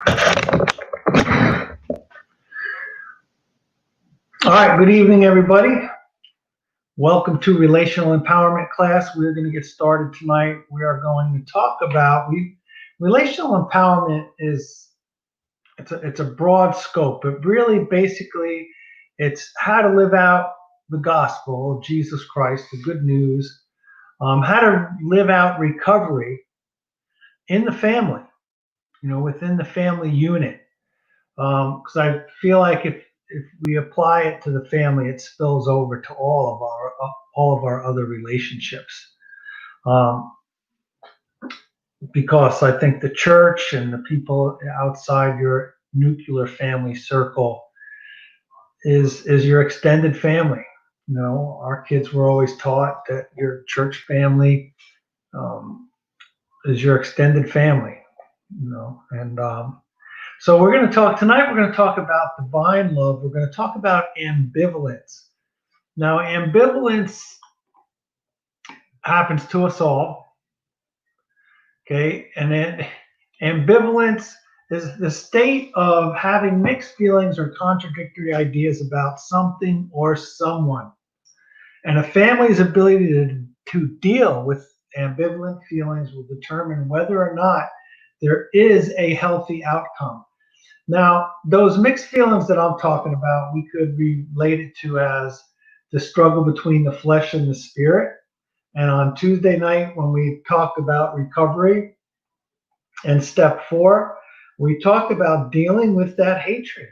All right, good evening, everybody. Welcome to Relational Empowerment class. We're going to get started tonight. We are going to talk about relational empowerment it's a broad scope, but really basically it's how to live out the gospel of Jesus Christ, the good news, how to live out recovery in the family, within the family unit. Because I feel like if we apply it to the family, it spills over to all of our other relationships. Because I think the church and the people outside your nuclear family circle is your extended family. Our kids were always taught that your church family is your extended family. And so we're going to talk tonight. We're going to talk about divine love. We're going to talk about ambivalence. Now, ambivalence happens to us all. Okay, and then ambivalence is the state of having mixed feelings or contradictory ideas about something or someone. And a family's ability to deal with ambivalent feelings will determine whether or not there is a healthy outcome. Now, those mixed feelings that I'm talking about, we could relate it to as the struggle between the flesh and the spirit. And on Tuesday night, when we talked about recovery and step 4, we talked about dealing with that hatred.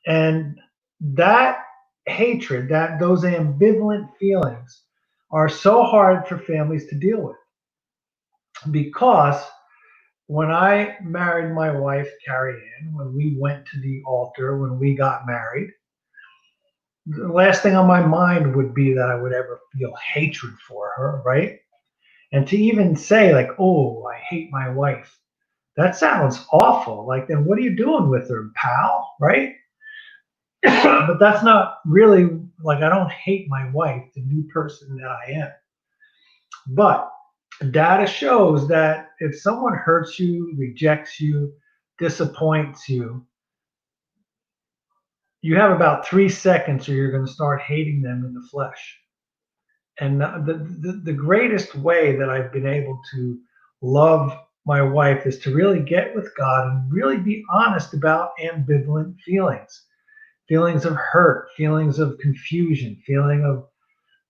And that hatred, those ambivalent feelings are so hard for families to deal with, because when I married my wife, Carrie Ann, when we went to the altar, when we got married, the last thing on my mind would be that I would ever feel hatred for her, right? And to even say, like, oh, I hate my wife, that sounds awful. Like, then what are you doing with her, pal, right? But that's not really, like, I don't hate my wife, the new person that I am. But data shows that if someone hurts you, rejects you, disappoints you, you have about 3 seconds or you're going to start hating them in the flesh. And the greatest way that I've been able to love my wife is to really get with God and really be honest about ambivalent feelings of hurt, feelings of confusion, feeling of,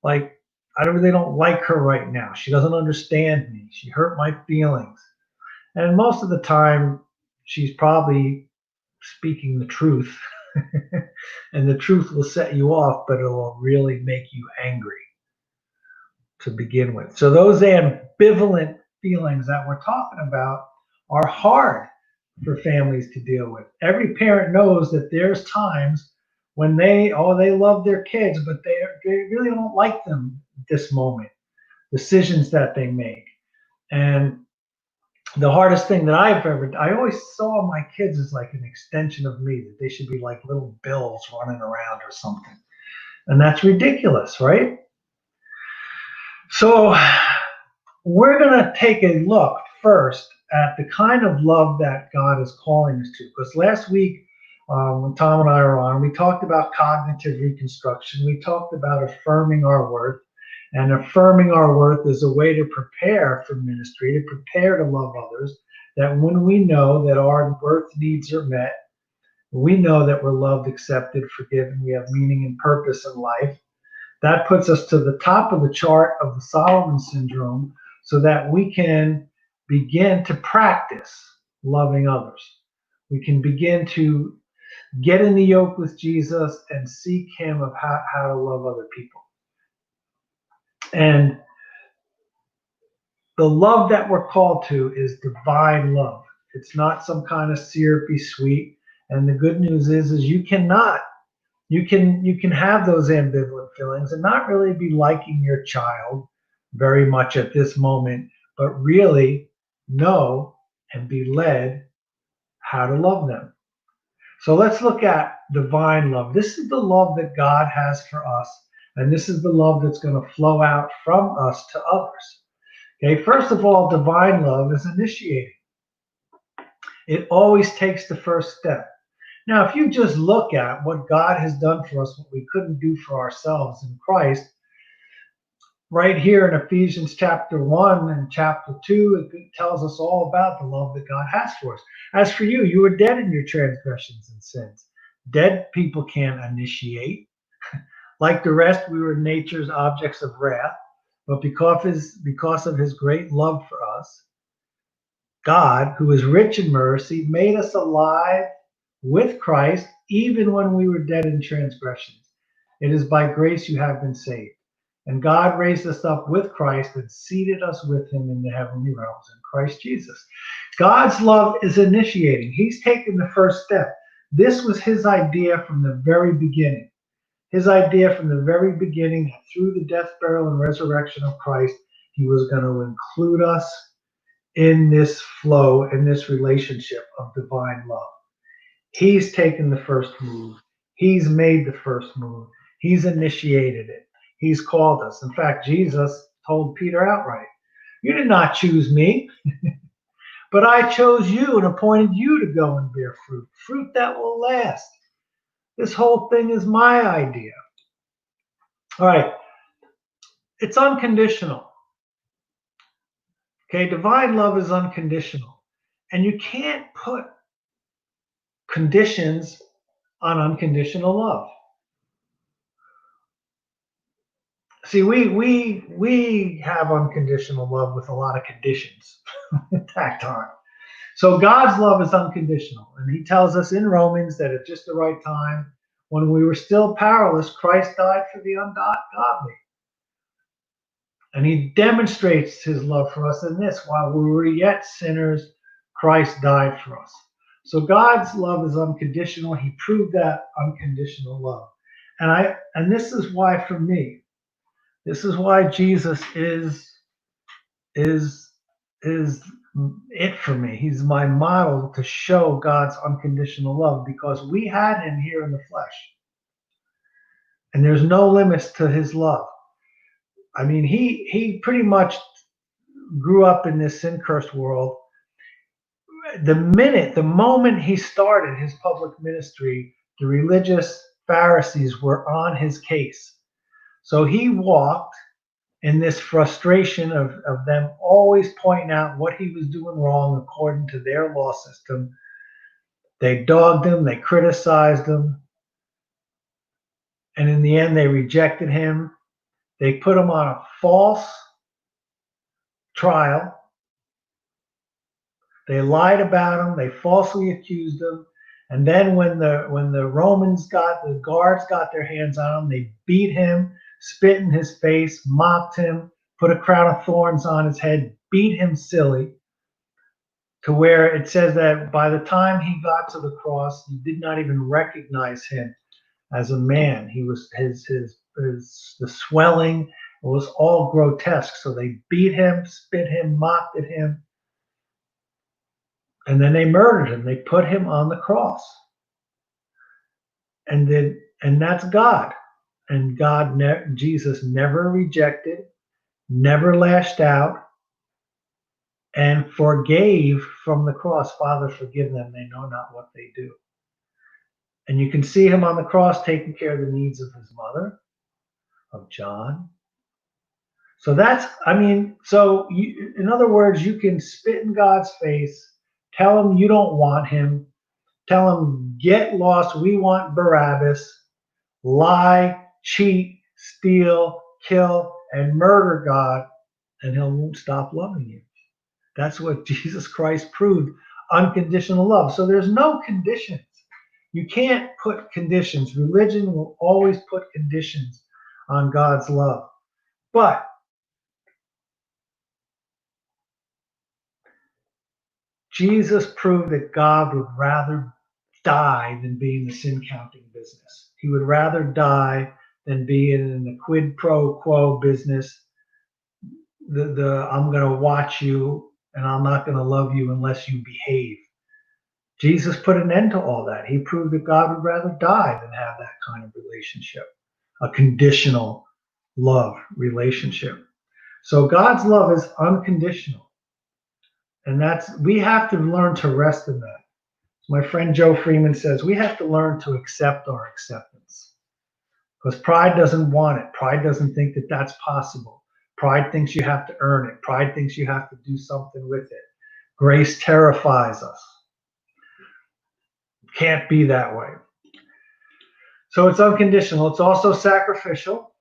like, I really don't like her right now. She doesn't understand me. She hurt my feelings. And most of the time, she's probably speaking the truth. And the truth will set you off, but it will really make you angry to begin with. So those ambivalent feelings that we're talking about are hard for families to deal with. Every parent knows that there's times when they love their kids, but they really don't like them this moment, decisions that they make. And the hardest thing that I always saw my kids as like an extension of me, that they should be like little bills running around or something. And that's ridiculous, right? So we're going to take a look first at the kind of love that God is calling us to. Because last week, when Tom and I were on, we talked about cognitive reconstruction. We talked about affirming our worth. And affirming our worth is a way to prepare for ministry, to prepare to love others, that when we know that our worth needs are met, we know that we're loved, accepted, forgiven, we have meaning and purpose in life. That puts us to the top of the chart of the Solomon syndrome, so that we can begin to practice loving others. We can begin to get in the yoke with Jesus and seek him of how to love other people. And the love that we're called to is divine love. It's not some kind of syrupy sweet. And the good news is you can have those ambivalent feelings and not really be liking your child very much at this moment, but really know and be led how to love them. So let's look at divine love. This is the love that God has for us, and this is the love that's going to flow out from us to others. Okay, first of all, divine love is initiating. It always takes the first step. Now, if you just look at what God has done for us, what we couldn't do for ourselves in Christ, right here in Ephesians chapter 1 and chapter 2, it tells us all about the love that God has for us. As for you, you were dead in your transgressions and sins. Dead people can't initiate. Like the rest, we were nature's objects of wrath. But because of his great love for us, God, who is rich in mercy, made us alive with Christ even when we were dead in transgressions. It is by grace you have been saved. And God raised us up with Christ and seated us with him in the heavenly realms in Christ Jesus. God's love is initiating. He's taken the first step. This was his idea from the very beginning. His idea from the very beginning that through the death, burial, and resurrection of Christ, he was going to include us in this flow, in this relationship of divine love. He's taken the first move. He's made the first move. He's initiated it. He's called us. In fact, Jesus told Peter outright, "You did not choose me, but I chose you and appointed you to go and bear fruit, fruit that will last." This whole thing is my idea. All right. It's unconditional. Okay. Divine love is unconditional. And you can't put conditions on unconditional love. See, we have unconditional love with a lot of conditions tacked on. So God's love is unconditional, and he tells us in Romans that at just the right time, when we were still powerless, Christ died for the ungodly. And he demonstrates his love for us in this: while we were yet sinners, Christ died for us. So God's love is unconditional. He proved that unconditional love. And this is why, for me, this is why Jesus is is it for me. He's my model to show God's unconditional love, because we had him here in the flesh. And there's no limits to his love. I mean, he pretty much grew up in this sin-cursed world. The moment he started his public ministry, the religious Pharisees were on his case. So he walked in this frustration of them always pointing out what he was doing wrong according to their law system. They dogged him, they criticized him, and in the end they rejected him. They put him on a false trial. They lied about him, they falsely accused him, and then when the guards got their hands on him, they beat him, spit in his face, mocked him, put a crown of thorns on his head, beat him silly, to where it says that by the time he got to the cross, you did not even recognize him as a man. He was the swelling was all grotesque. So they beat him, spit him, mocked at him, and then they murdered him. They put him on the cross, and that's God. And Jesus never rejected, never lashed out, and forgave from the cross. Father, forgive them, they know not what they do. And you can see him on the cross taking care of the needs of his mother, of John. So in other words, you can spit in God's face, tell him you don't want him, tell him, get lost, we want Barabbas, lie, cheat, steal, kill, and murder God, and he won't stop loving you. That's what Jesus Christ proved, unconditional love. So there's no conditions. You can't put conditions. Religion will always put conditions on God's love. But Jesus proved that God would rather die than be in the sin counting business. He would rather die than be in the quid pro quo business. The I'm going to watch you and I'm not going to love you unless you behave. Jesus put an end to all that. He proved that God would rather die than have that kind of relationship, a conditional love relationship. So God's love is unconditional. And we have to learn to rest in that. My friend Joe Freeman says we have to learn to accept our acceptance, because pride doesn't want it. Pride doesn't think that that's possible. Pride thinks you have to earn it. Pride thinks you have to do something with it. Grace terrifies us. Can't be that way. So it's unconditional. It's also sacrificial.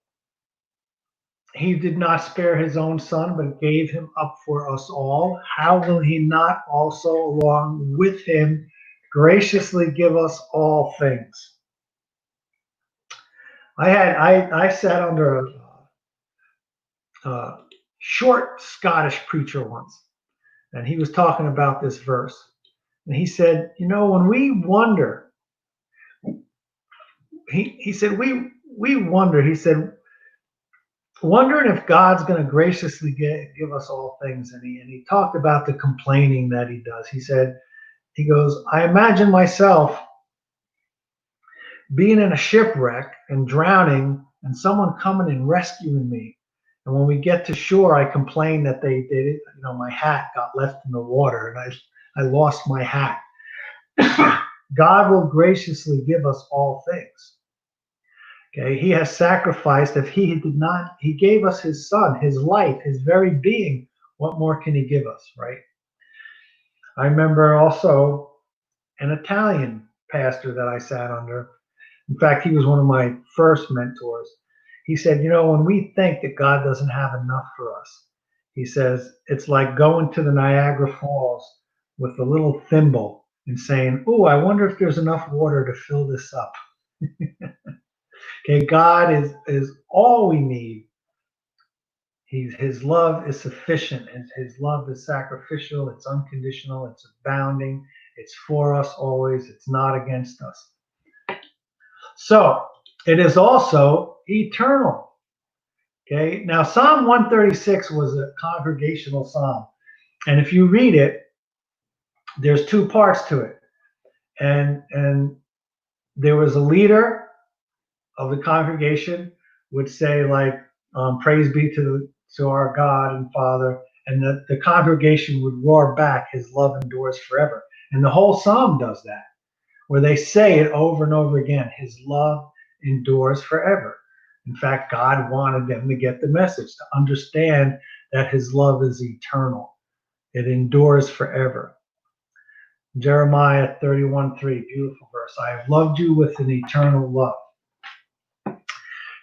He did not spare his own son, but gave him up for us all. How will he not also, along with him, graciously give us all things? I sat under a short Scottish preacher once, and he was talking about this verse. And he said, when we wonder, he said, we wonder, he said, wondering if God's going to graciously give us all things. And he talked about the complaining that he does. He goes, I imagine myself being in a shipwreck and drowning and someone coming and rescuing me. And when we get to shore, I complain that they did it. My hat got left in the water and I lost my hat. God will graciously give us all things. Okay, he has sacrificed. If he did not, he gave us his son, his life, his very being. What more can he give us, right? I remember also an Italian pastor that I sat under. In fact, he was one of my first mentors. He said, when we think that God doesn't have enough for us, he says, it's like going to the Niagara Falls with a little thimble and saying, oh, I wonder if there's enough water to fill this up. Okay, God is all we need. His love is sufficient. His love is sacrificial. It's unconditional. It's abounding. It's for us always. It's not against us. So it is also eternal. Okay, now Psalm 136 was a congregational psalm. And if you read it, there's two parts to it. And there was a leader of the congregation would say, like, praise be to our God and Father, and the congregation would roar back, his love endures forever. And the whole psalm does that, where they say it over and over again, his love endures forever. In fact, God wanted them to get the message, to understand that his love is eternal. It endures forever. Jeremiah 31:3, beautiful verse. I have loved you with an eternal love.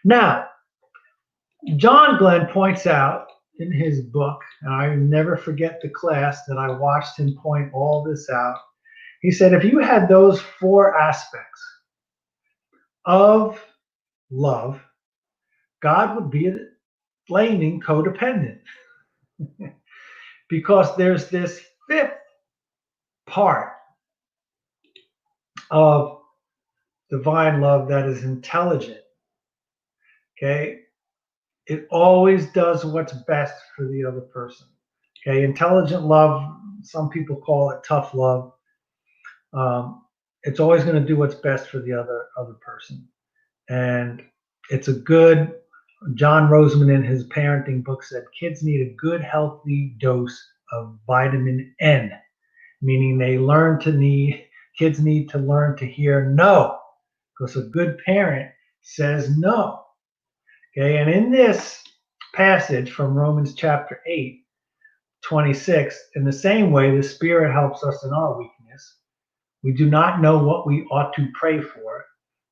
Now, John Glenn points out in his book, and I never forget the class that I watched him point all this out. He said, if you had those four aspects of love, God would be a flaming codependent. Because there's this fifth part of divine love that is intelligent. Okay? It always does what's best for the other person. Okay? Intelligent love, some people call it tough love. It's always going to do what's best for the other person. And it's a good, John Roseman in his parenting book said, kids need a good, healthy dose of vitamin N, meaning kids need to learn to hear no, because a good parent says no. Okay, and in this passage from Romans chapter 8:26, in the same way, the Spirit helps us in our weakness. We do not know what we ought to pray for,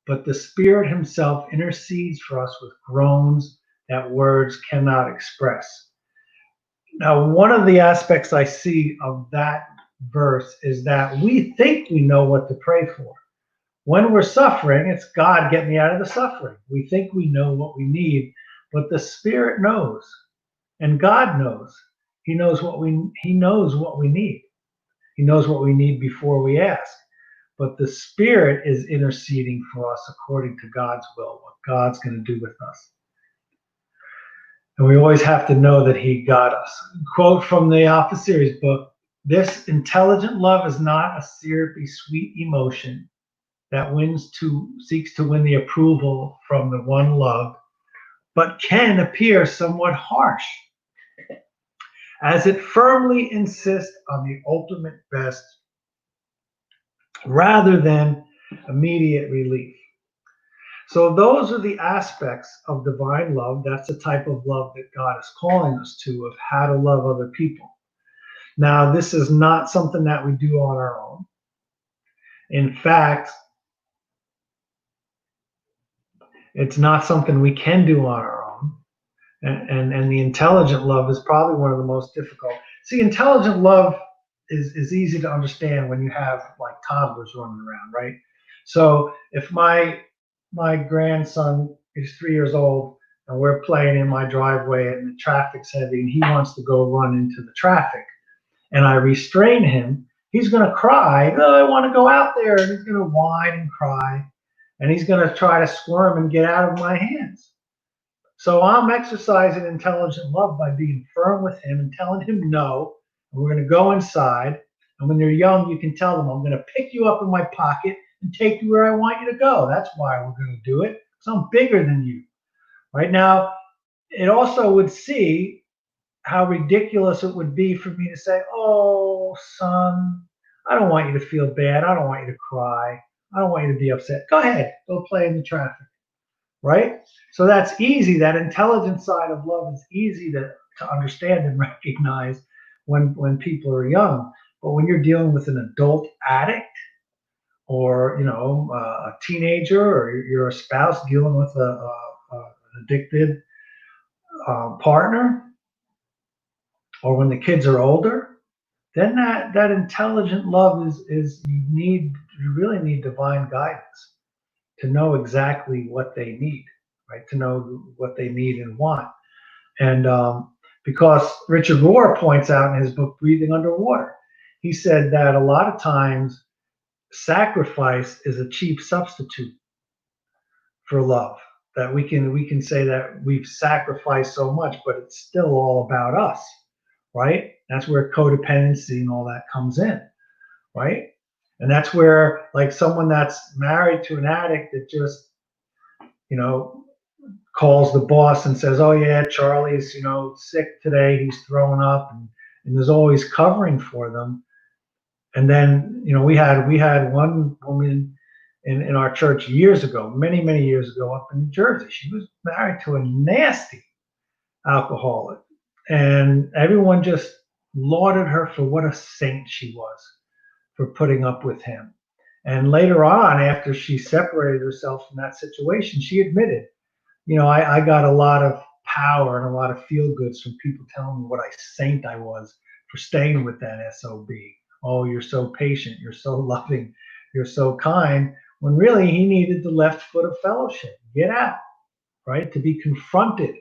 but the Spirit himself intercedes for us with groans that words cannot express. Now, one of the aspects I see of that verse is that we think we know what to pray for. When we're suffering, it's God, get me out of the suffering. We think we know what we need, but the Spirit knows, and God knows. He knows what we need. He knows what we need before we ask. But the Spirit is interceding for us according to God's will, what God's going to do with us. And we always have to know that he got us. Quote from the Alpha Series book, this intelligent love is not a syrupy, sweet emotion that seeks to win the approval from the one loved, but can appear somewhat harsh. as it firmly insists on the ultimate best rather than immediate relief. So those are the aspects of divine love. That's the type of love that God is calling us to, of how to love other people. Now, this is not something that we do on our own. In fact, it's not something we can do on our own. And the intelligent love is probably one of the most difficult. See, intelligent love is easy to understand when you have like toddlers running around, right? So if my grandson is 3 years old and we're playing in my driveway and the traffic's heavy and he wants to go run into the traffic and I restrain him, he's going to cry, oh, I want to go out there, and he's going to whine and cry, and he's going to try to squirm and get out of my hands. So I'm exercising intelligent love by being firm with him and telling him no. And we're going to go inside. And when they're young, you can tell them, I'm going to pick you up in my pocket and take you where I want you to go. That's why we're going to do it, because I'm bigger than you. Right now, it also would see how ridiculous it would be for me to say, oh, son, I don't want you to feel bad. I don't want you to cry. I don't want you to be upset. Go ahead, go play in the traffic. Right? So that's easy. That intelligent side of love is easy to understand and recognize when people are young. But when you're dealing with an adult addict, or a teenager, or you're a spouse dealing with an addicted partner, or when the kids are older, then that intelligent love is you really need divine guidance to know exactly what they need, right? To know what they need and want. And because Richard Rohr points out in his book, Breathing Underwater, he said that a lot of times sacrifice is a cheap substitute for love. That we can say that we've sacrificed so much, but it's still all about us, right? That's where codependency and all that comes in, right? And that's where, like, someone that's married to an addict that just, you know, calls the boss and says, "Oh yeah, Charlie's sick today. He's throwing up," and there's always covering for them. And then we had one woman in our church years ago, many years ago, up in New Jersey. She was married to a nasty alcoholic, and everyone just lauded her for what a saint she was for putting up with him. And later on, after she separated herself from that situation, she admitted, I got a lot of power and a lot of feel goods from people telling me what a saint I was for staying with that SOB. Oh, you're so patient, you're so loving, you're so kind. When really he needed the left foot of fellowship. Get out, right? To be confronted,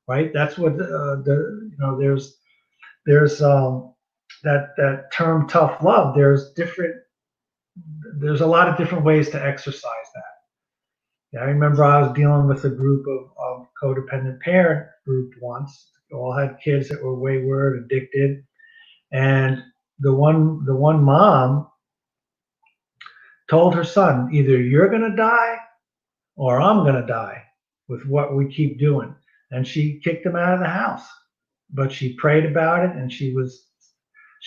right? That's what there's that term tough love. There's a lot of different ways to exercise that. Yeah, I remember I was dealing with a group of codependent parent group once. They all had kids that were wayward, addicted, and the one mom told her son, either you're gonna die or I'm gonna die with what we keep doing. And she kicked him out of the house. But she prayed about it, and she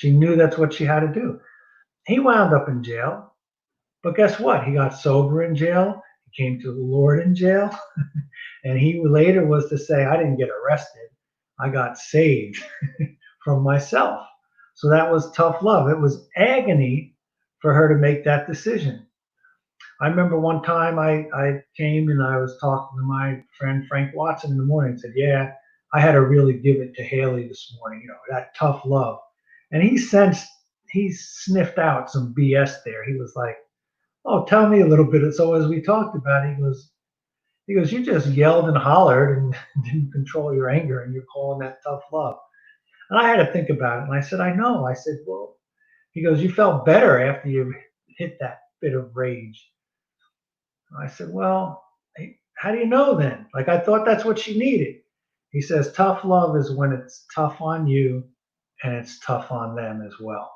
knew that's what she had to do. He wound up in jail, but guess what? He got sober in jail. He came to the Lord in jail. And he later was to say, I didn't get arrested. I got saved from myself. So that was tough love. It was agony for her to make that decision. I remember one time I came and I was talking to my friend Frank Watson in the morning and said, yeah, I had to really give it to Haley this morning, that tough love. And he sniffed out some BS there. He was like, oh, tell me a little bit. So as we talked about it, he goes, you just yelled and hollered and didn't control your anger, and you're calling that tough love. And I had to think about it. And I said, I know. I said, well, he goes, you felt better after you hit that bit of rage. I said, well, how do you know then? Like, I thought that's what she needed. He says, tough love is when it's tough on you and it's tough on them as well.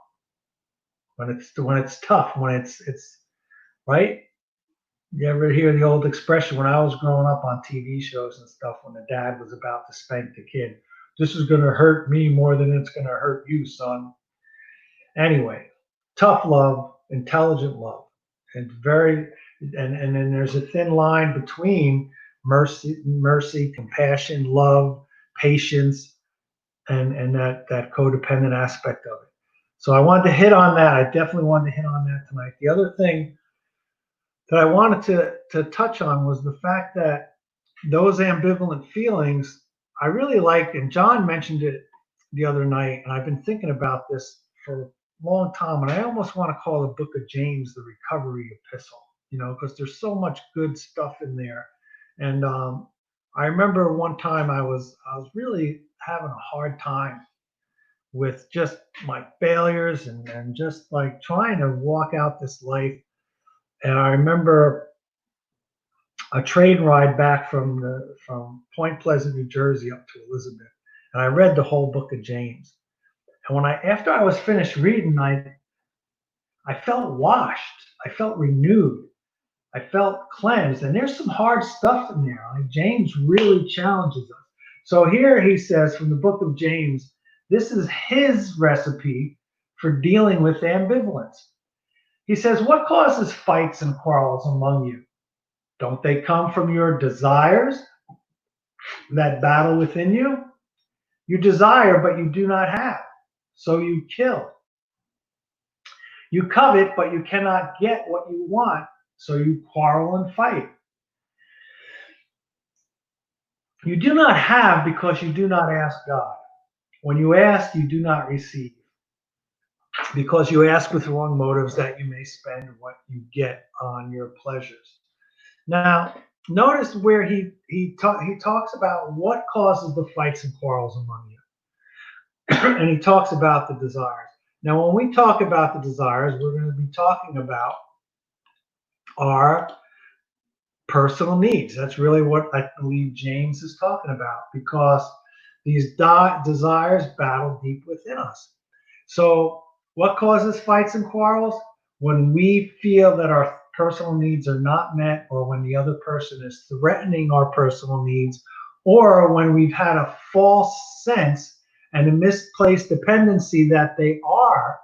When it's tough, when it's right. You ever hear the old expression when I was growing up on TV shows and stuff, when the dad was about to spank the kid? This is going to hurt me more than it's going to hurt you, son. Anyway, tough love, intelligent love, and and then there's a thin line between mercy, compassion, love, patience, and that codependent aspect of it. So I wanted to hit on that. I definitely wanted to hit on that tonight. The other thing that I wanted to touch on was the fact that those ambivalent feelings, I really like, and John mentioned it the other night, and I've been thinking about this for a long time, and I almost want to call the book of James the recovery epistle, because there's so much good stuff in there. And I remember one time I was really having a hard time with just my failures and just like trying to walk out this life. And I remember a train ride back from Point Pleasant, New Jersey, up to Elizabeth, and I read the whole book of James. And after I was finished reading, I felt washed, I felt renewed, I felt cleansed. And there's some hard stuff in there. Like James really challenges us. So here he says from the book of James, this is his recipe for dealing with ambivalence. He says, "What causes fights and quarrels among you? Don't they come from your desires that battle within you? You desire, but you do not have, so you kill. You covet, but you cannot get what you want, so you quarrel and fight. You do not have because you do not ask God. When you ask, you do not receive, because you ask with wrong motives that you may spend what you get on your pleasures." Now, notice where he talks about what causes the fights and quarrels among you. And he talks about the desires. Now, when we talk about the desires, we're going to be talking about our personal needs. That's really what I believe James is talking about, because these desires battle deep within us. So, what causes fights and quarrels? When we feel that our personal needs are not met, or when the other person is threatening our personal needs, or when we've had a false sense and a misplaced dependency that they are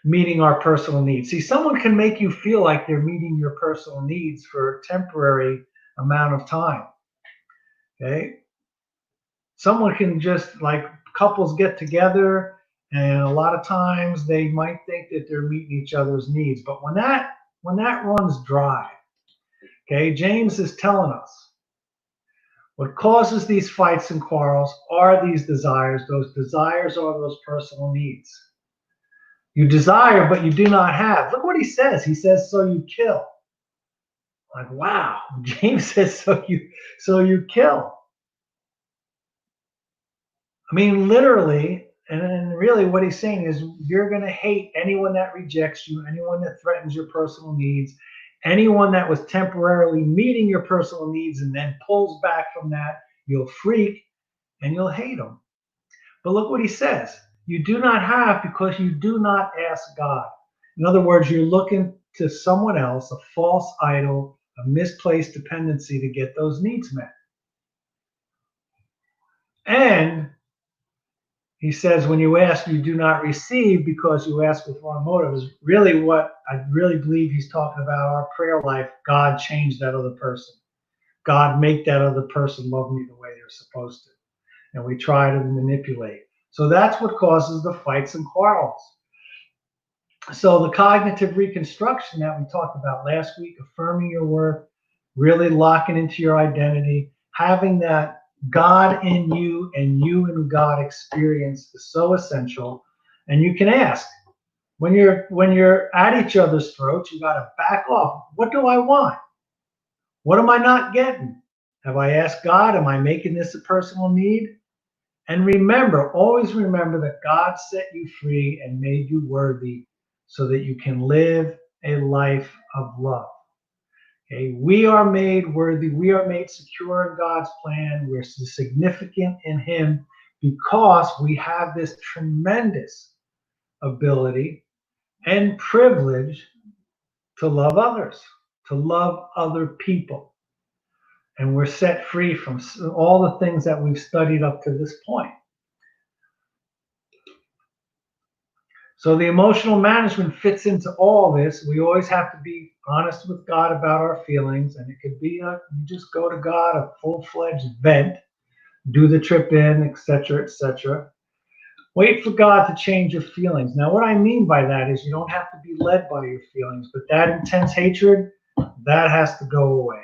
meeting our personal needs. See, someone can make you feel like they're meeting your personal needs for a temporary amount of time. Okay? Someone can just, like, couples get together, and a lot of times they might think that they're meeting each other's needs, but when that runs dry, okay, James is telling us what causes these fights and quarrels are these desires. Those desires are those personal needs. You desire, but you do not have. Look what he says. He says, so you kill. Like, wow. James says, so you kill. I mean, literally, and really what he's saying is you're going to hate anyone that rejects you, anyone that threatens your personal needs, anyone that was temporarily meeting your personal needs and then pulls back from that. You'll freak and you'll hate them. But look what he says. You do not have because you do not ask God. In other words, you're looking to someone else, a false idol, a misplaced dependency to get those needs met. And he says, when you ask, you do not receive because you ask with wrong motives. Really, what I really believe he's talking about, our prayer life, God change that other person. God make that other person love me the way they're supposed to. And we try to manipulate. So that's what causes the fights and quarrels. So the cognitive reconstruction that we talked about last week, affirming your worth, really locking into your identity, having that God in you and you in God experience is so essential. And you can ask, when you're at each other's throats, you got to back off. What do I want? What am I not getting? Have I asked God? Am I making this a personal need? And remember, always remember that God set you free and made you worthy so that you can live a life of love. Okay, we are made worthy. We are made secure in God's plan. We're significant in Him because we have this tremendous ability and privilege to love others, to love other people. and we're set free from all the things that we've studied up to this point. So the emotional management fits into all this. We always have to be honest with God about our feelings, and it could be you just go to God, a full-fledged vent, do the trip in, etc., etc. Wait for God to change your feelings. Now, what I mean by that is you don't have to be led by your feelings, but that intense hatred, that has to go away.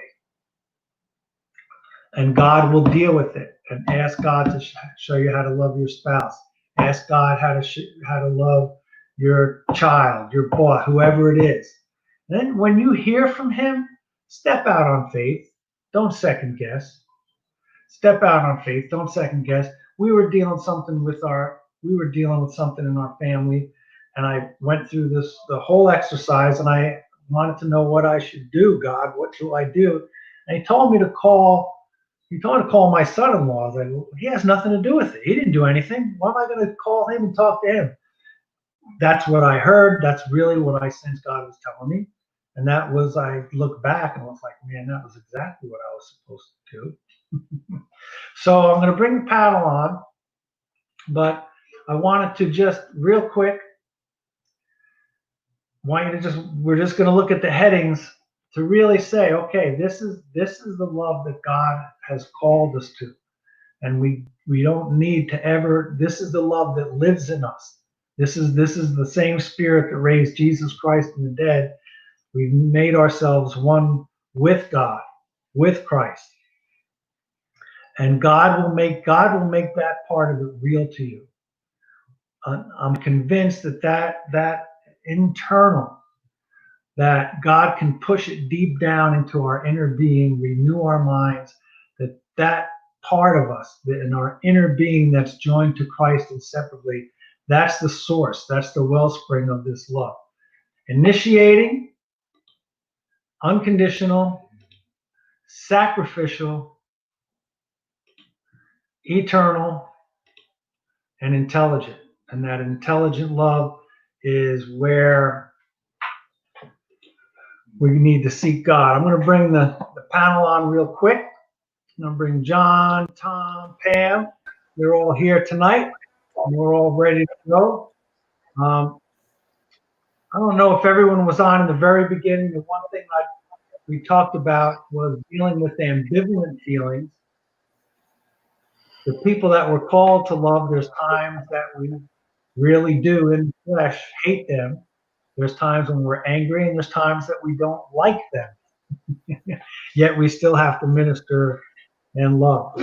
And God will deal with it. And ask God to show you how to love your spouse. Ask God how to love your child, your boss, whoever it is. Then when you hear from him, step out on faith. Don't second guess. Step out on faith. Don't second guess. We were dealing with something in our family, and I went through the whole exercise, and I wanted to know what I should do. God, what do I do? And he told me to call my son-in-law. I was like, well, he has nothing to do with it. He didn't do anything. Why am I going to call him and talk to him? That's what I heard. That's really what I sensed God was telling me. And that was, I looked back and was like, man, that was exactly what I was supposed to do. So I'm going to bring the panel on, but I wanted to just real quick, we're just going to look at the headings to really say, okay, this is the love that God has called us to. And we don't need to ever, this is the love that lives in us. This is the same spirit that raised Jesus Christ from the dead. We've made ourselves one with God, with Christ. And God will make that part of it real to you. I'm convinced that internal, that God can push it deep down into our inner being, renew our minds, that part of us, in our inner being that's joined to Christ inseparably, that's the source, that's the wellspring of this love. Initiating, unconditional, sacrificial, eternal, and intelligent. And that intelligent love is where we need to seek God. I'm going to bring the panel on real quick. I'm going to bring John, Tom, Pam. They're all here tonight. And we're all ready to go. I don't know if everyone was on in the very beginning. The one thing we talked about was dealing with ambivalent feelings. The people that we're called to love, there's times that we really do in the flesh hate them. There's times when we're angry, and there's times that we don't like them. Yet we still have to minister and love.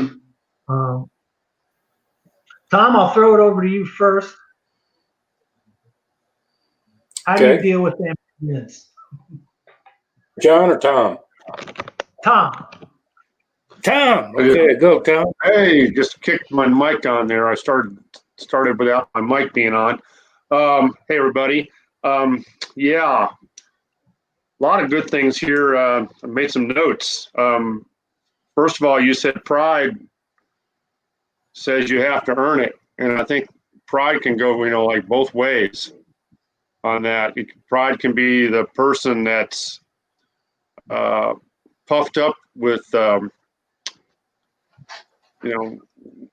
Tom, I'll throw it over to you first. How do you deal with ambivalence? John or Tom? Tom. Tom. Okay, go, Tom. Hey, just kicked my mic on there. I started without my mic being on. Hey, everybody. Yeah, a lot of good things here. I made some notes. First of all, you said pride says you have to earn it, and I think pride can go, like both ways on that. Pride can be the person that's puffed up with,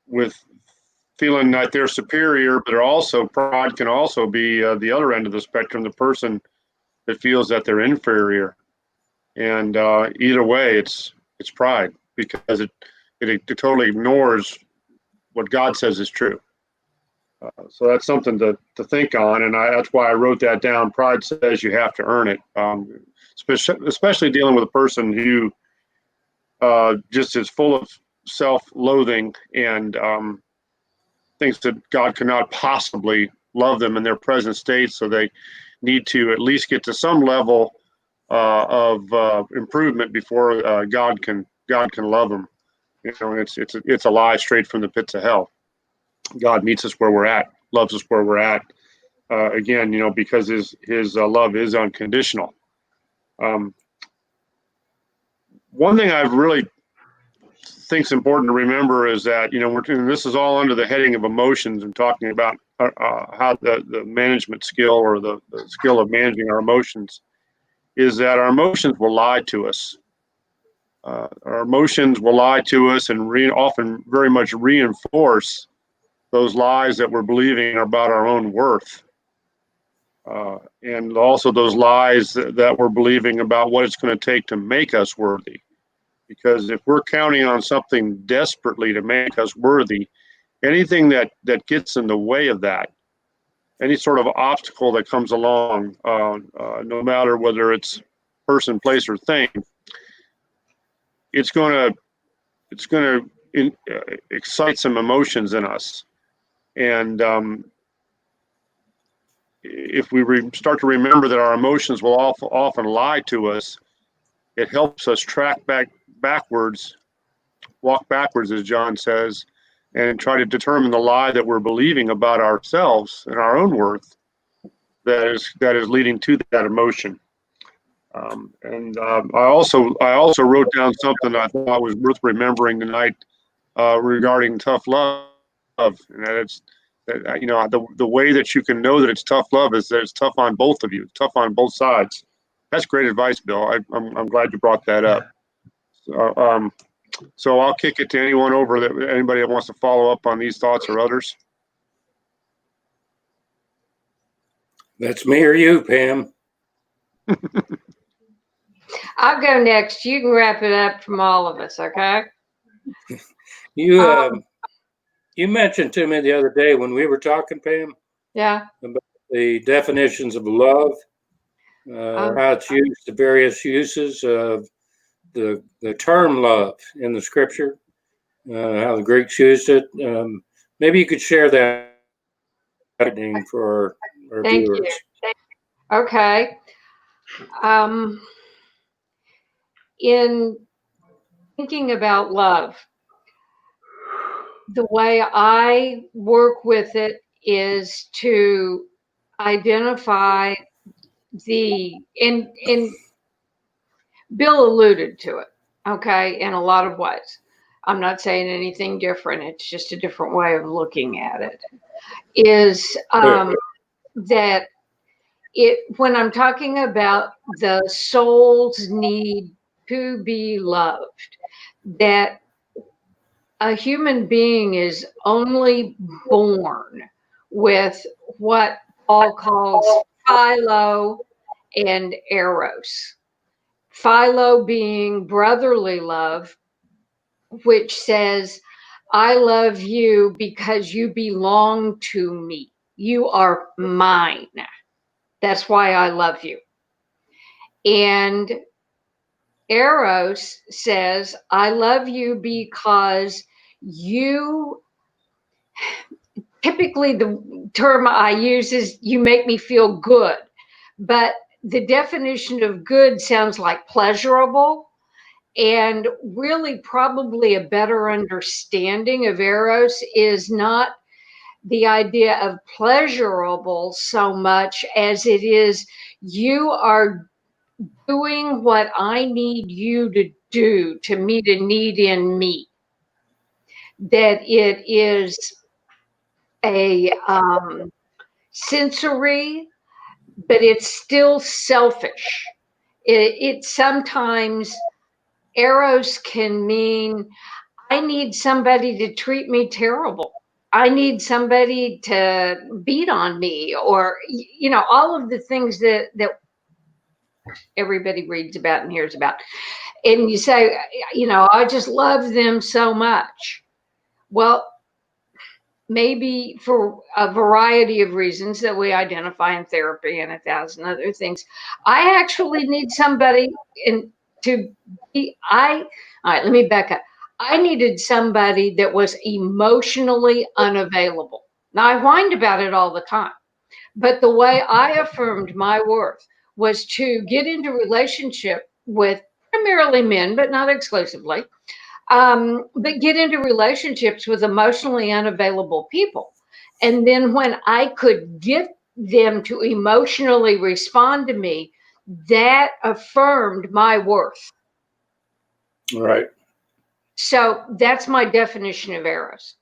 with feeling that they're superior, but pride can also be the other end of the spectrum, the person that feels that they're inferior. And either way, it's pride, because it totally ignores what God says is true. So that's something to think on, and that's why I wrote that down. Pride says you have to earn it, especially dealing with a person who just is full of self-loathing and thinks that God cannot possibly love them in their present state, so they need to at least get to some level of improvement before God can love them. It's a lie straight from the pits of hell. God meets us where we're at, loves us where we're at. Again, because his love is unconditional. One thing I've really think is important to remember is that, this is all under the heading of emotions and talking about how the management skill, or the skill of managing our emotions, is that our emotions will lie to us. Our emotions will lie to us and often very much reinforce those lies that we're believing about our own worth. And also those lies that we're believing about what it's going to take to make us worthy. Because if we're counting on something desperately to make us worthy, anything that gets in the way of that, any sort of obstacle that comes along, no matter whether it's person, place, or thing, it's going to excite some emotions in us. And if we start to remember that our emotions will often lie to us, it helps us backwards, walk backwards, as John says, and try to determine the lie that we're believing about ourselves and our own worth that is leading to that emotion. I also wrote down something I thought was worth remembering tonight regarding tough love, and that it's that, the way that you can know that it's tough love is that it's tough on both of you, tough on both sides. That's great advice, Bill. I'm glad you brought that up. So I'll kick it to anybody that wants to follow up on these thoughts or others. That's me or you, Pam. I'll go next. You can wrap it up from all of us, okay? You mentioned to me the other day when we were talking, Pam, Yeah. about the definitions of love, how it's used, the various uses of the term love in the scripture, how the Greeks used it. Maybe you could share that for our Thank viewers. you. Okay. In thinking about love, the way I work with it is to identify and Bill alluded to it, okay, in a lot of ways. I'm not saying anything different. It's just a different way of looking at it. Is that when I'm talking about the soul's need to be loved, that a human being is only born with what Paul calls philo and eros. Philo being brotherly love, which says, I love you because you belong to me. You are mine. That's why I love you. And Eros says, I love you because you, typically the term I use is you make me feel good. But the definition of good sounds like pleasurable. And really, probably a better understanding of Eros is not the idea of pleasurable so much as it is you are doing what I need you to do to meet a need in me. That it is a sensory, but it's still selfish. It sometimes, Eros can mean I need somebody to treat me terrible. I need somebody to beat on me, or all of the things that everybody reads about and hears about. And you say, I just love them so much. Well, maybe for a variety of reasons that we identify in therapy and 1,000 other things, I actually need somebody all right, let me back up. I needed somebody that was emotionally unavailable. Now, I whined about it all the time, but the way I affirmed my worth was to get into relationship with primarily men, but not exclusively, but get into relationships with emotionally unavailable people. And then when I could get them to emotionally respond to me, that affirmed my worth. Right. So that's my definition of Eros.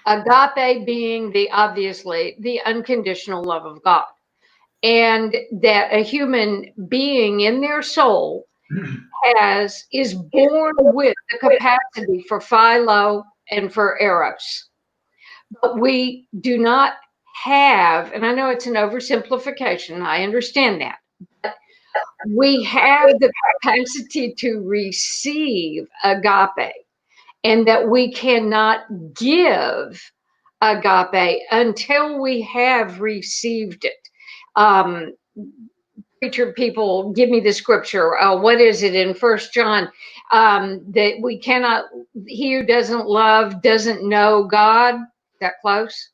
Agape being obviously the unconditional love of God. And that a human being in their soul is born with the capacity for philo and for eros. But we do not have, and I know it's an oversimplification, I understand that, but we have the capacity to receive agape, and that we cannot give agape until we have received it. Preacher people give me the scripture. What is it in First John? That we cannot, he who doesn't love doesn't know God. That close?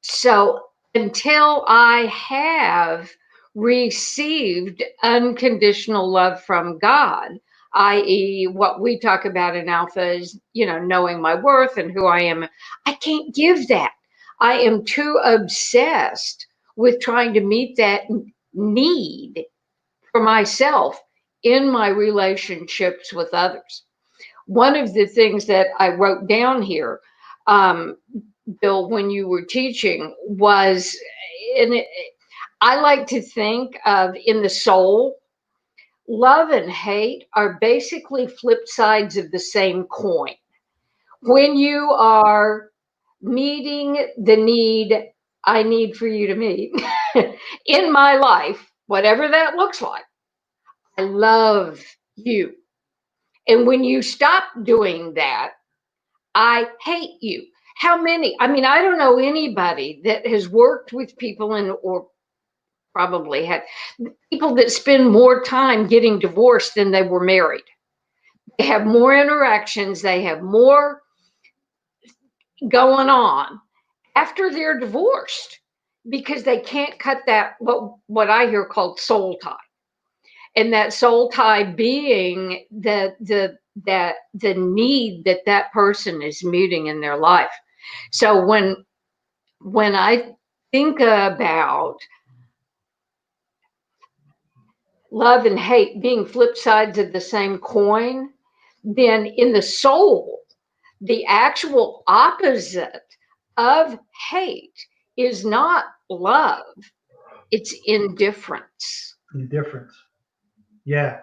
So until I have received unconditional love from God, i.e., what we talk about in Alpha is, knowing my worth and who I am, I can't give that. I am too obsessed with trying to meet that need for myself in my relationships with others. One of the things that I wrote down here, Bill, when you were teaching was, I like to think of in the soul, love and hate are basically flip sides of the same coin. When you are meeting the need I need for you to meet in my life, whatever that looks like, I love you. And when you stop doing that, I hate you. How many? I mean, I don't know anybody that has worked with people or probably had people that spend more time getting divorced than they were married. They have more interactions, they have more going on after they're divorced because they can't cut that what I hear called soul tie. And that soul tie being the need that person is meeting in their life. So when I think about love and hate being flip sides of the same coin, then in the soul, the actual opposite of hate is not love, it's indifference. Indifference. Yeah.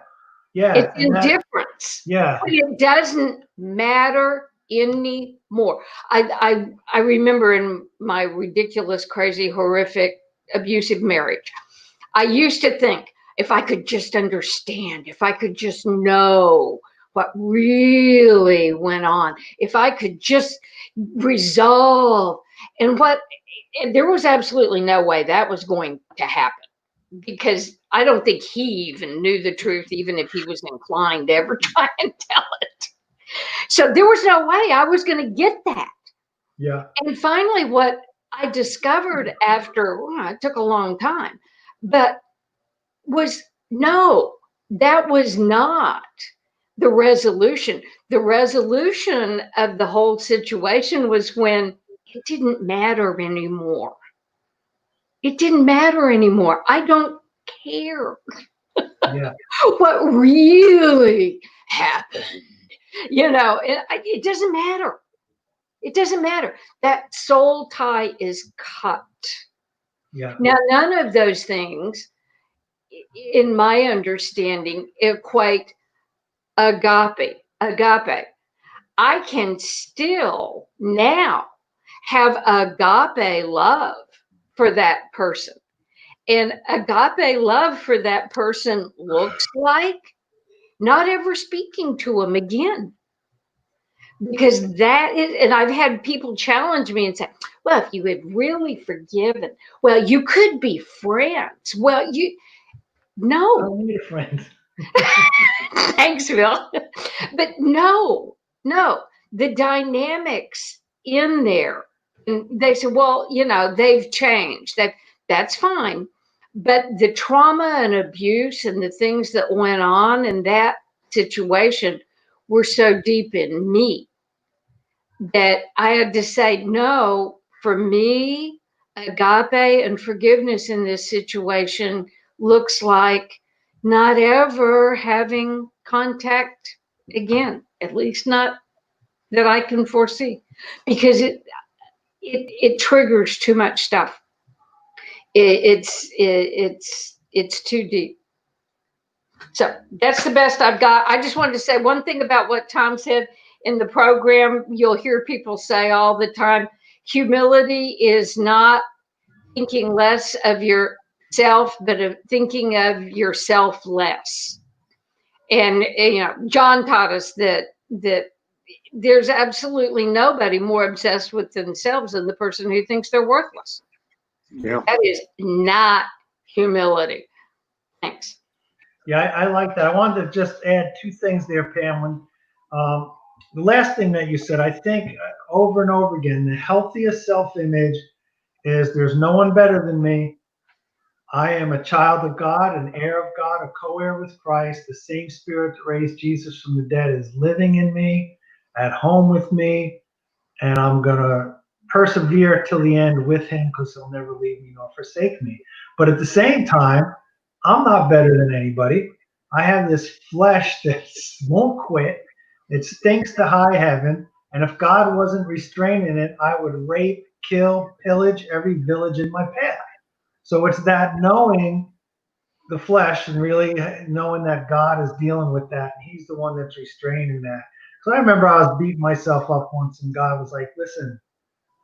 Yeah. It's indifference. Yeah. But it doesn't matter anymore. I remember in my ridiculous, crazy, horrific, abusive marriage, I used to think if I could just understand, if I could just know what really went on, if I could just resolve, and there was absolutely no way that was going to happen, because I don't think he even knew the truth, even if he was inclined to ever try and tell it. So there was no way I was going to get that. Yeah. And finally, what I discovered after, it took a long time, but was no, that was not the resolution. The resolution of the whole situation was when it didn't matter anymore. It didn't matter anymore. I don't care Yeah. what really happened. It doesn't matter. It doesn't matter. That soul tie is cut. Yeah. Now, none of those things, in my understanding, equate agape. I can still now have agape love for that person. And agape love for that person looks like not ever speaking to him again. Because that is, and I've had people challenge me and say, well, if you had really forgiven, well, you could be friends. Well, no. I don't need a friend. Thanks, Bill. But no, the dynamics in there. And they said, well, they've changed. That's fine. But the trauma and abuse and the things that went on in that situation were so deep in me that I had to say, no, for me, agape and forgiveness in this situation looks like not ever having contact again, at least not that I can foresee, because it triggers too much stuff. It's too deep. So that's the best I've got. I just wanted to say one thing about what Tom said in the program. You'll hear people say all the time, humility is not thinking less of yourself, but of thinking of yourself less. And John taught us that there's absolutely nobody more obsessed with themselves than the person who thinks they're worthless. Yeah. That is not humility. Thanks. Yeah, I like that. I wanted to just add two things there, Pamela. The last thing that you said, I think over and over again, the healthiest self-image is there's no one better than me. I am a child of God, an heir of God, a co-heir with Christ. The same Spirit that raised Jesus from the dead is living in me, at home with me, and I'm going to persevere till the end with him because he'll never leave me nor forsake me. But at the same time, I'm not better than anybody. I have this flesh that won't quit. It stinks to high heaven. And if God wasn't restraining it, I would rape, kill, pillage every village in my path. So it's that knowing the flesh and really knowing that God is dealing with that. And he's the one that's restraining that. So I remember I was beating myself up once and God was like, listen,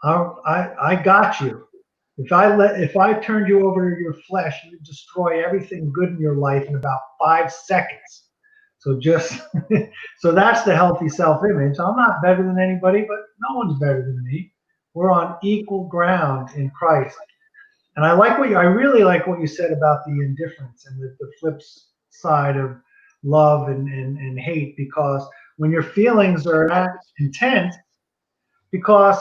I got you. If I turned you over to your flesh, you'd destroy everything good in your life in about 5 seconds. So just so that's the healthy self-image. I'm not better than anybody, but no one's better than me. We're on equal ground in Christ. And I really like what you said about the indifference and the flip side of love and hate, because when your feelings are that intense, because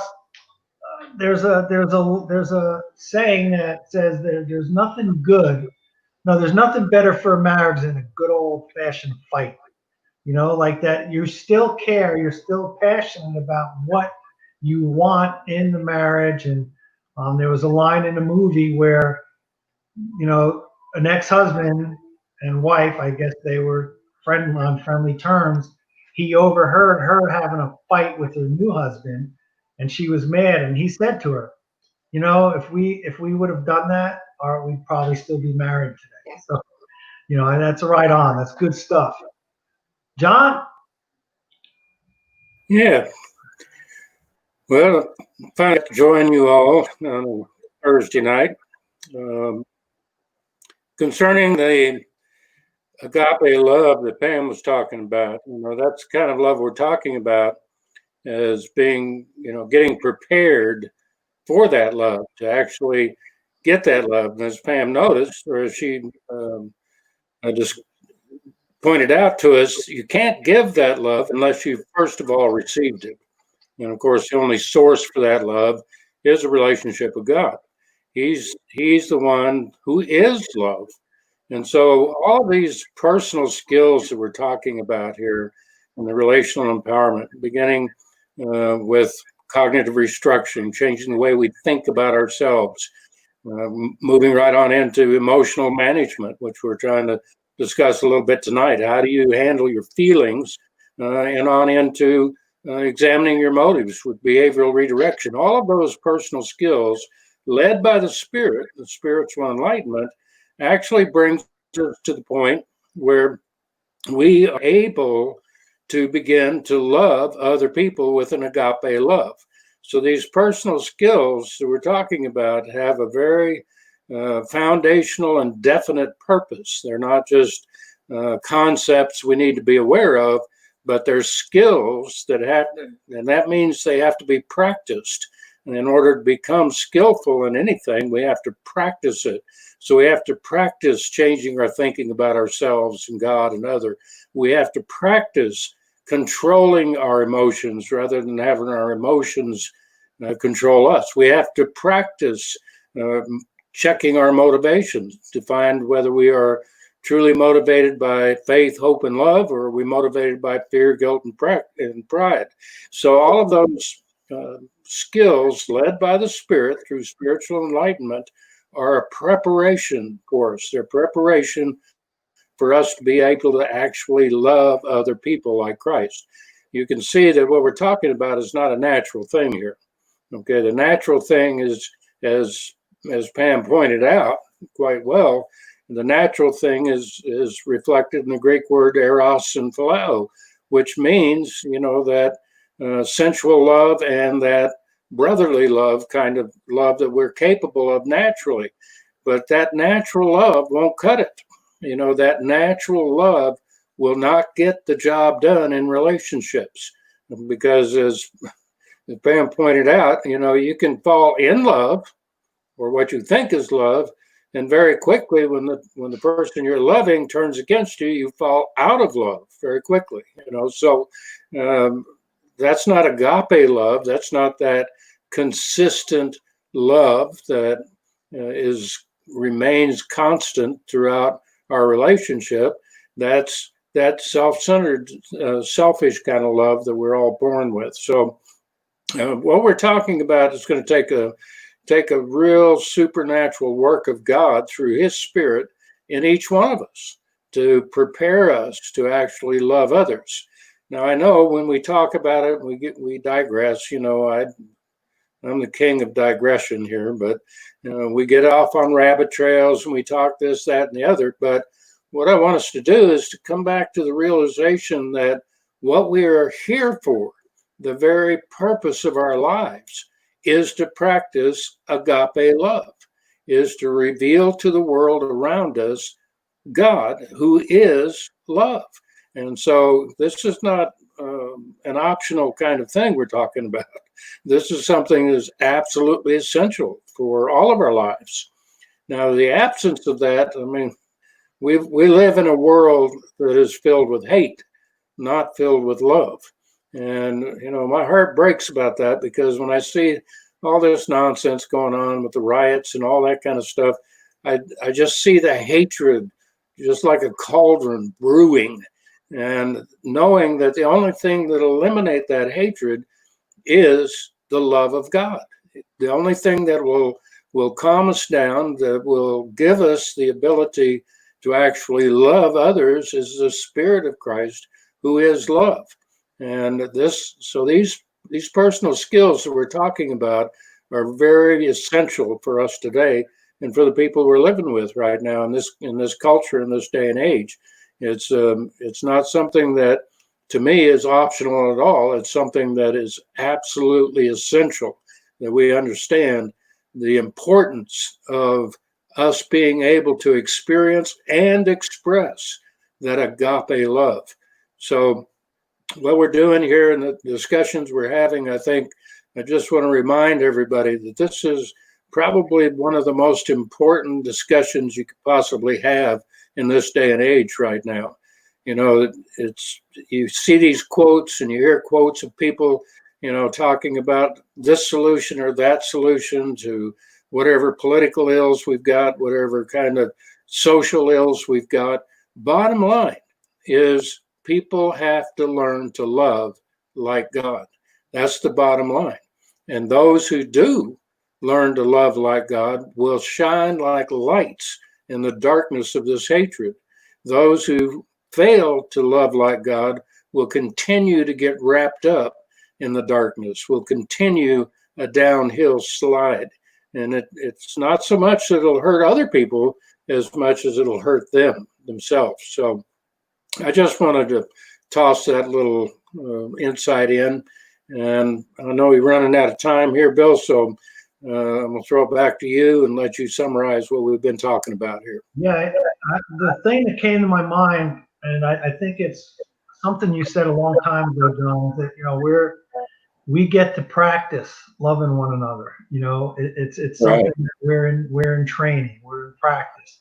there's a saying that says that there's nothing good. No, there's nothing better for a marriage than a good old fashioned fight. Like that you still care, you're still passionate about what you want in the marriage. And there was a line in the movie where, an ex-husband and wife, I guess they were on friendly terms. He overheard her having a fight with her new husband, and she was mad. And he said to her, if we would have done that, or we'd probably still be married today. So, and that's right on. That's good stuff. John? Yeah. Well, fine to join you all on Thursday night. Concerning the agape love that Pam was talking about, that's the kind of love we're talking about as being, getting prepared for that love, to actually get that love. And as Pam noticed, or as she just pointed out to us, you can't give that love unless you first of all received it. And of course, the only source for that love is a relationship with God. He's the one who is love. And so all these personal skills that we're talking about here in the relational empowerment, beginning with cognitive restructuring, changing the way we think about ourselves, moving right on into emotional management, which we're trying to discuss a little bit tonight. How do you handle your feelings, and on into examining your motives with behavioral redirection. All of those personal skills led by the spiritual enlightenment, actually brings us to the point where we are able to begin to love other people with an agape love. So these personal skills that we're talking about have a very foundational and definite purpose. They're not just concepts we need to be aware of, but they're skills that and that means they have to be practiced. And in order to become skillful in anything, we have to practice it. So we have to practice changing our thinking about ourselves and God and other. We have to practice controlling our emotions rather than having our emotions control us. We have to practice checking our motivations to find whether we are truly motivated by faith, hope, and love, or are we motivated by fear, guilt, and pride? So all of those skills led by the Spirit through spiritual enlightenment are a preparation for us. They're preparation for us to be able to actually love other people like Christ. You can see that what we're talking about is not a natural thing here. Okay, the natural thing is, as Pam pointed out quite well, The natural thing is reflected in the Greek word eros and phileo, which means, that sensual love and that brotherly love, kind of love that we're capable of naturally. But that natural love won't cut it. That natural love will not get the job done in relationships, because as Pam pointed out, you can fall in love, or what you think is love, and very quickly, when the person you're loving turns against you, you fall out of love very quickly. So that's not agape love. That's not that consistent love that remains constant throughout our relationship. That's that self-centered, selfish kind of love that we're all born with. So what we're talking about is going to take a real supernatural work of God through His Spirit in each one of us to prepare us to actually love others. Now, I know when we talk about it, we digress. I'm the king of digression here, but we get off on rabbit trails and we talk this, that, and the other. But what I want us to do is to come back to the realization that what we are here for, the very purpose of our lives, is to practice agape love, is to reveal to the world around us God, who is love. And so this is not an optional kind of thing we're talking about. This is something that is absolutely essential for all of our lives. Now, the absence of that, we live in a world that is filled with hate, not filled with love. And, my heart breaks about that, because when I see all this nonsense going on with the riots and all that kind of stuff, I just see the hatred just like a cauldron brewing, and knowing that the only thing that'll eliminate that hatred is the love of God. The only thing that will calm us down, that will give us the ability to actually love others, is the Spirit of Christ, who is love. And these personal skills that we're talking about are very essential for us today, and for the people we're living with right now in this culture, in this day and age. It's not something that, to me, is optional at all. It's something that is absolutely essential, that we understand the importance of us being able to experience and express that agape love. So what we're doing here in the discussions we're having, I just want to remind everybody that this is probably one of the most important discussions you could possibly have in this day and age right now. You see these quotes and you hear quotes of people, talking about this solution or that solution to whatever political ills we've got, whatever kind of social ills we've got. Bottom line is, people have to learn to love like God. That's the bottom line. And those who do learn to love like God will shine like lights in the darkness of this hatred. Those who fail to love like God will continue to get wrapped up in the darkness, will continue a downhill slide. And it's not so much that it'll hurt other people as much as it'll hurt themselves. So I just wanted to toss that little insight in. And I know we're running out of time here, Bill, so I'm going to throw it back to you and let you summarize what we've been talking about here. Yeah, the thing that came to my mind, and I think it's something you said a long time ago, John, that we get to practice loving one another. It's something that we're in training, we're in practice.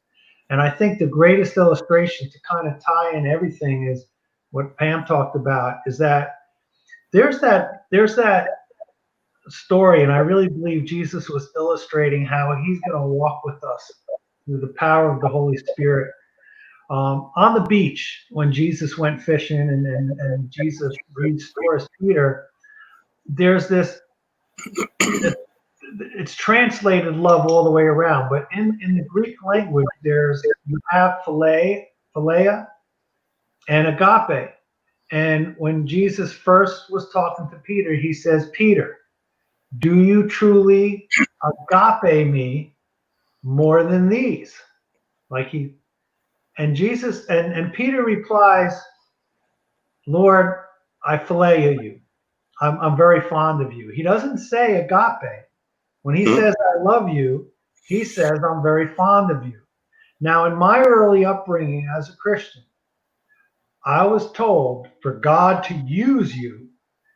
And I think the greatest illustration to kind of tie in everything is what Pam talked about, is that there's that story, and I really believe Jesus was illustrating how He's going to walk with us through the power of the Holy Spirit. On the beach, when Jesus went fishing and Jesus restores Peter, there's this, it's translated love all the way around, but in the Greek language, you have philia, and agape. And when Jesus first was talking to Peter, He says, Peter, do you truly agape me more than these? And Jesus and Peter replies, Lord, I phileo you. I'm very fond of you. He doesn't say agape. When he says I love you, he says I'm very fond of you. Now, in my early upbringing as a Christian, I was told for God to use you,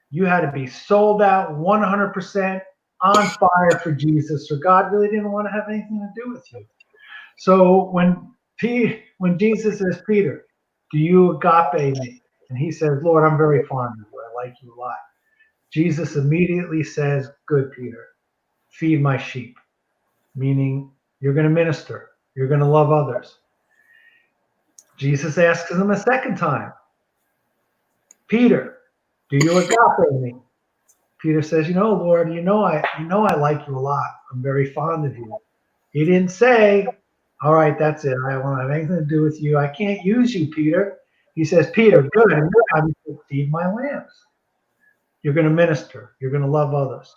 you had to be sold out 100% on fire for Jesus, or God really didn't want to have anything to do with you. So when Jesus says, Peter, do you agape me? And he says, Lord, I'm very fond of you. I like you a lot. Jesus immediately says, good, Peter, feed my sheep, meaning you're going to minister. You're going to love others. Jesus asks him a second time, Peter, do you agape me? Peter says, Lord, I like you a lot. I'm very fond of you. He didn't say, all right, that's it. I won't have anything to do with you. I can't use you, Peter. He says, Peter, good. I'm going to feed my lambs. You're going to minister. You're going to love others.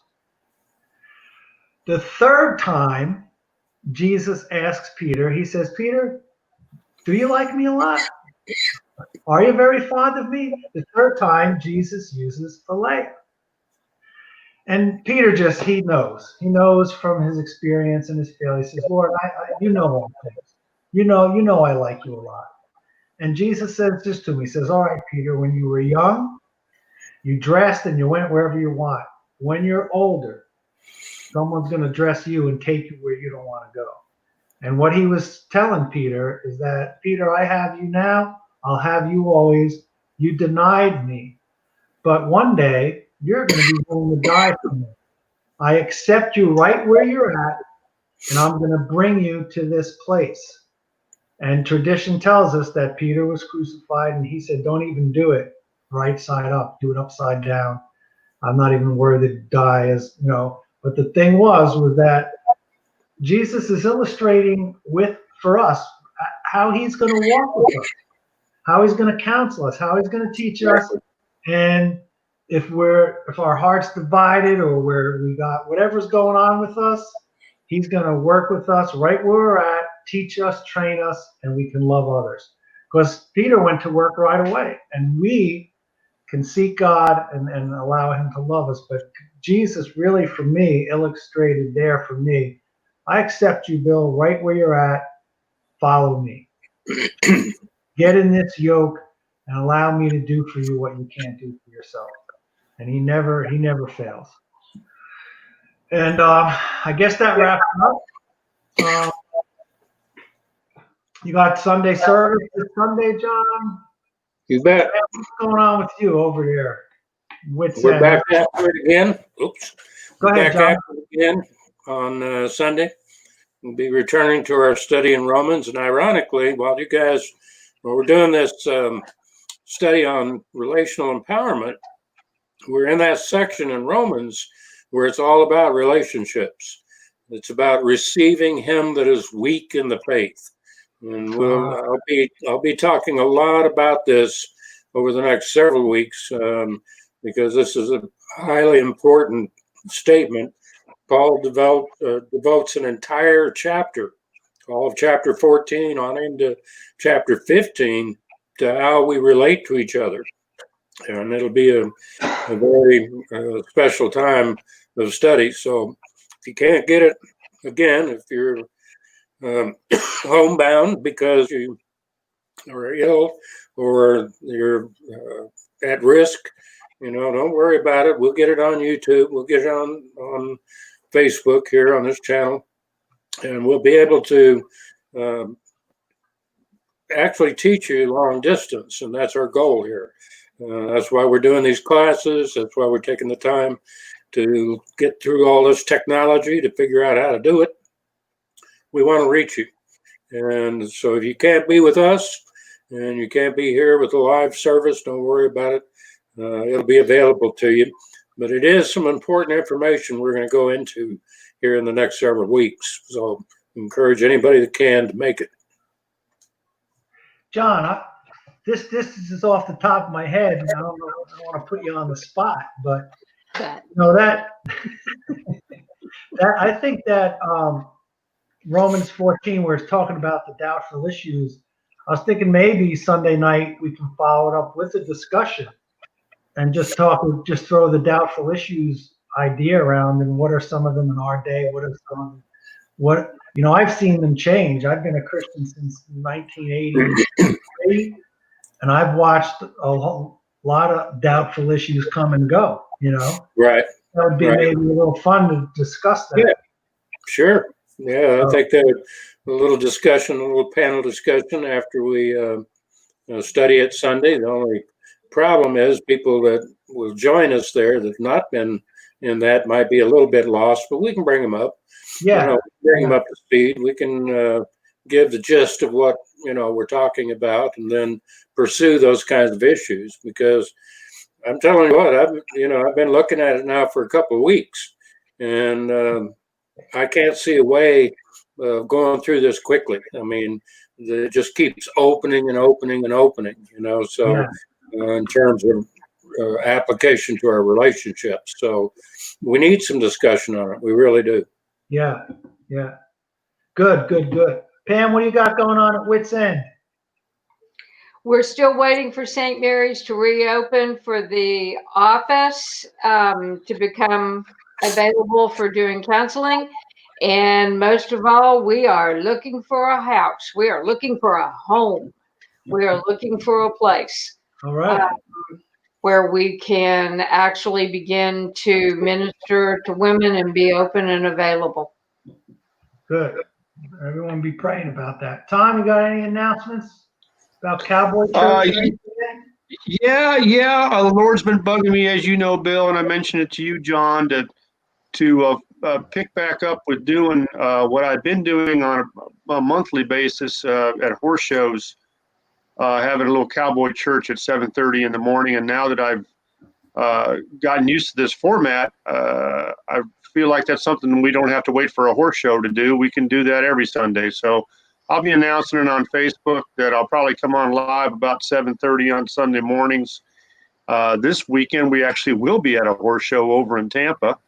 The third time Jesus asks Peter, he says, Peter, do you like me a lot? Are you very fond of me? The third time Jesus uses phileo. And Peter he knows. He knows from his experience and his failure. He says, Lord, you know all things. You know I like you a lot. And Jesus says this to him. He says, all right, Peter, when you were young, you dressed and you went wherever you want. When you're older, someone's going to dress you and take you where you don't want to go. And what he was telling Peter is that, Peter, I have you now. I'll have you always. You denied me. But one day, you're going to be willing to die for me. I accept you right where you're at, and I'm going to bring you to this place. And tradition tells us that Peter was crucified, and he said, don't even do it right side up. Do it upside down. I'm not even worthy to die, But the thing was that Jesus is illustrating for us how he's going to walk with us, how he's going to counsel us, how he's going to teach us. And if our heart's divided or we got whatever's going on with us, he's going to work with us right where we're at, teach us, train us, and we can love others. Because Peter went to work right away, and we can seek God and allow him to love us. But Jesus really, for me, illustrated there for me, I accept you, Bill, right where you're at. Follow me. Get in this yoke and allow me to do for you what you can't do for yourself. And he never fails. And I guess that wraps it up. You got Sunday service this Sunday, John? You bet. What's going on with you over there? We're back after it again. Oops. Go ahead, John. Back after it again on Sunday. We'll be returning to our study in Romans. And ironically, while we're doing this study on relational empowerment, we're in that section in Romans where it's all about relationships. It's about receiving him that is weak in the faith. And I'll be talking a lot about this over the next several weeks because this is a highly important statement. Paul devotes an entire chapter, all of chapter 14 on into chapter 15, to how we relate to each other. And it'll be a very special time of study. So if you can't get it, again, if you're homebound because you are ill or you're at risk, don't worry about it. We'll get it on YouTube. We'll get it on Facebook here on this channel, and we'll be able to actually teach you long distance, and that's our goal here. That's why we're doing these classes. That's why we're taking the time to get through all this technology to figure out how to do it. We want to reach you. And so if you can't be with us and you can't be here with the live service, don't worry about it. It'll be available to you. But it is some important information we're going to go into here in the next several weeks. So I encourage anybody that can to make it. John, this is off the top of my head. And I don't want to put you on the spot, but that I think that Romans 14, where it's talking about the doubtful issues, I was thinking maybe Sunday night we can follow it up with a discussion and just throw the doubtful issues idea around, and what are some of them in our day? What are some of them? I've seen them change. I've been a Christian since 1983, and I've watched a whole lot of doubtful issues come and go. Right. That would be maybe a little fun to discuss that. Yeah, sure. Yeah, I think that a little discussion, a little panel discussion after we study it Sunday. The only problem is people that will join us there that've not been in that might be a little bit lost, but we can bring them up. Yeah. Bring them up to speed. We can give the gist of what we're talking about, and then pursue those kinds of issues. Because I'm telling you what, I've been looking at it now for a couple of weeks, and I can't see a way of going through this quickly. I mean, it just keeps opening and opening and opening. So in terms of application to our relationships, so we need some discussion on it. We really do. Yeah. Good. Pam, what do you got going on at Wits End? We're still waiting for St. Mary's to reopen for the office to become available for doing counseling. And most of all, we are looking for a house. We are looking for a home. We are looking for a place. All right. Where we can actually begin to minister to women and be open and available. Good. Everyone be praying about that. Tom, you got any announcements about Cowboy Church? Yeah. The Lord's been bugging me, as you know, Bill, and I mentioned it to you, John, to pick back up with doing what I've been doing on a monthly basis at horse shows, having a little Cowboy Church at 7:30 in the morning. And now that I've gotten used to this format, I feel like that's something we don't have to wait for a horse show to do. We can do that every Sunday. So I'll be announcing it on Facebook that I'll probably come on live about 7:30 on Sunday mornings. This weekend, we actually will be at a horse show over in Tampa.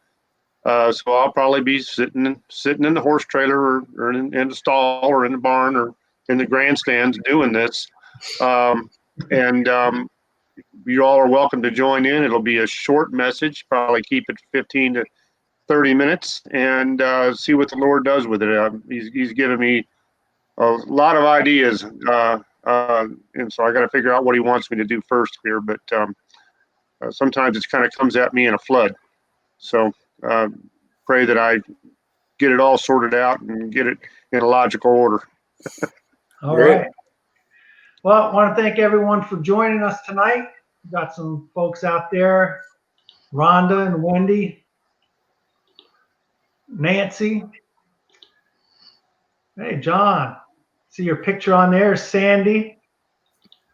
So I'll probably be sitting in the horse trailer or in the stall or in the barn or in the grandstands doing this. You all are welcome to join in. It'll be a short message, probably keep it 15 to 30 minutes, and see what the Lord does with it. He's given me a lot of ideas, and so I got to figure out what he wants me to do first here. But sometimes it kind of comes at me in a flood. So pray that I get it all sorted out and get it in a logical order. All right. Well, I want to thank everyone for joining us tonight. We've got some folks out there, Rhonda and Wendy, Nancy. Hey, John, see your picture on there, Sandy.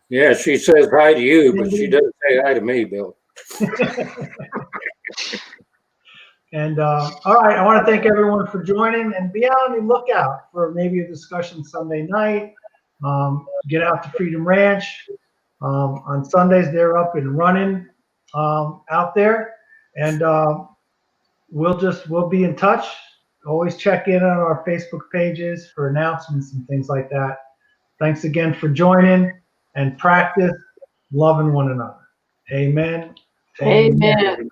Yeah, she says hi to you, but she doesn't say hi to me, Bill. And all right, I want to thank everyone for joining, and be on the lookout for maybe a discussion Sunday night. Get out to Freedom Ranch. On Sundays, they're up and running out there, and we'll be in touch. Always check in on our Facebook pages for announcements and things like that. Thanks again for joining, and practice loving one another. Amen. Amen.